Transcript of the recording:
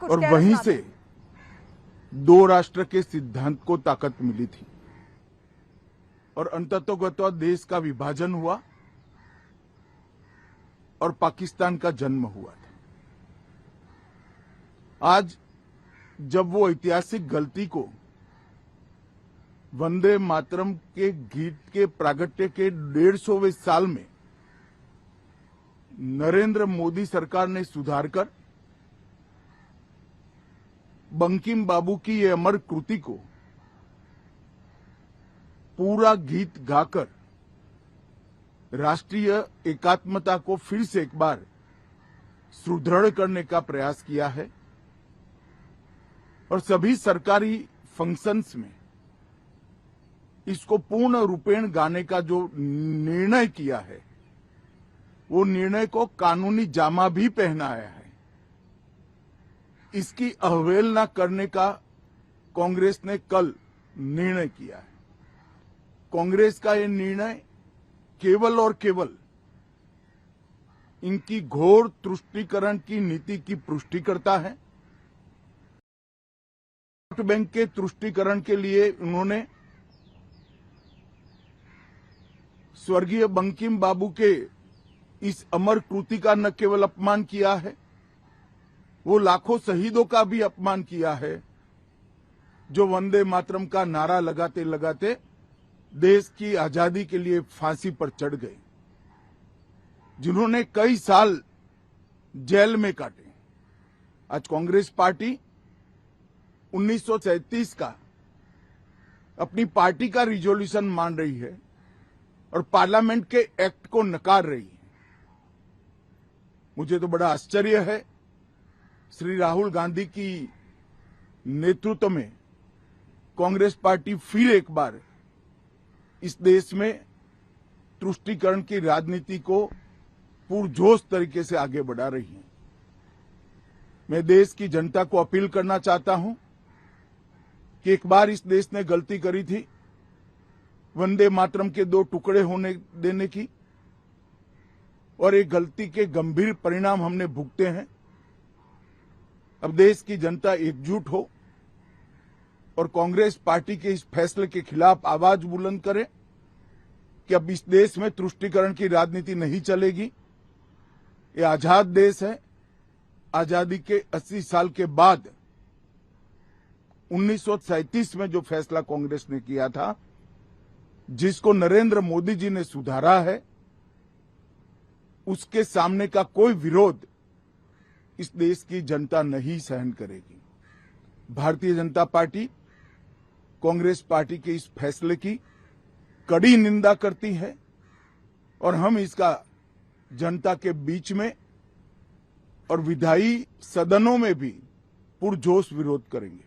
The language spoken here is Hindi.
और वहीं से दो राष्ट्र के सिद्धांत को ताकत मिली थी और अंततोगत्वा देश का विभाजन हुआ और पाकिस्तान का जन्म हुआ था। आज जब वो ऐतिहासिक गलती को वंदे मातरम के गीत के प्रागट्य के 150वें साल में नरेंद्र मोदी सरकार ने सुधारकर बंकिम बाबू की ये अमर कृति को पूरा गीत गाकर राष्ट्रीय एकात्मता को फिर से एक बार सुदृढ़ करने का प्रयास किया है और सभी सरकारी फंक्शंस में इसको पूर्ण रूपेण गाने का जो निर्णय किया है वो निर्णय को कानूनी जामा भी पहनाया है। इसकी अवहेलना करने का कांग्रेस ने कल निर्णय किया है। कांग्रेस का ये निर्णय केवल और केवल इनकी घोर तुष्टीकरण की नीति की पुष्टि करता है। वोट बैंक के तुष्टीकरण के लिए उन्होंने स्वर्गीय बंकिम बाबू के इस अमर कृति का न केवल अपमान किया है, वो लाखों शहीदों का भी अपमान किया है जो वंदे मातरम का नारा लगाते लगाते देश की आजादी के लिए फांसी पर चढ़ गए, जिन्होंने कई साल जेल में काटे। आज कांग्रेस पार्टी 1937 का अपनी पार्टी का रिजोल्यूशन मान रही है और पार्लियामेंट के एक्ट को नकार रही है। मुझे तो बड़ा आश्चर्य है, श्री राहुल गांधी की नेतृत्व में कांग्रेस पार्टी फिर एक बार इस देश में तुष्टीकरण की राजनीति को पुरजोश तरीके से आगे बढ़ा रही है। मैं देश की जनता को अपील करना चाहता हूं कि एक बार इस देश ने गलती करी थी वंदे मातरम के दो टुकड़े होने देने की और एक गलती के गंभीर परिणाम हमने भुगते हैं। अब देश की जनता एकजुट हो और कांग्रेस पार्टी के इस फैसले के खिलाफ आवाज बुलंद करे कि अब इस देश में तुष्टीकरण की राजनीति नहीं चलेगी। ये आजाद देश है। आजादी के 80 साल के बाद 1937 में जो फैसला कांग्रेस ने किया था, जिसको नरेंद्र मोदी जी ने सुधारा है, उसके सामने का कोई विरोध इस देश की जनता नहीं सहन करेगी। भारतीय जनता पार्टी कांग्रेस पार्टी के इस फैसले की कड़ी निंदा करती है और हम इसका जनता के बीच में और विधायी सदनों में भी पुरजोश विरोध करेंगे।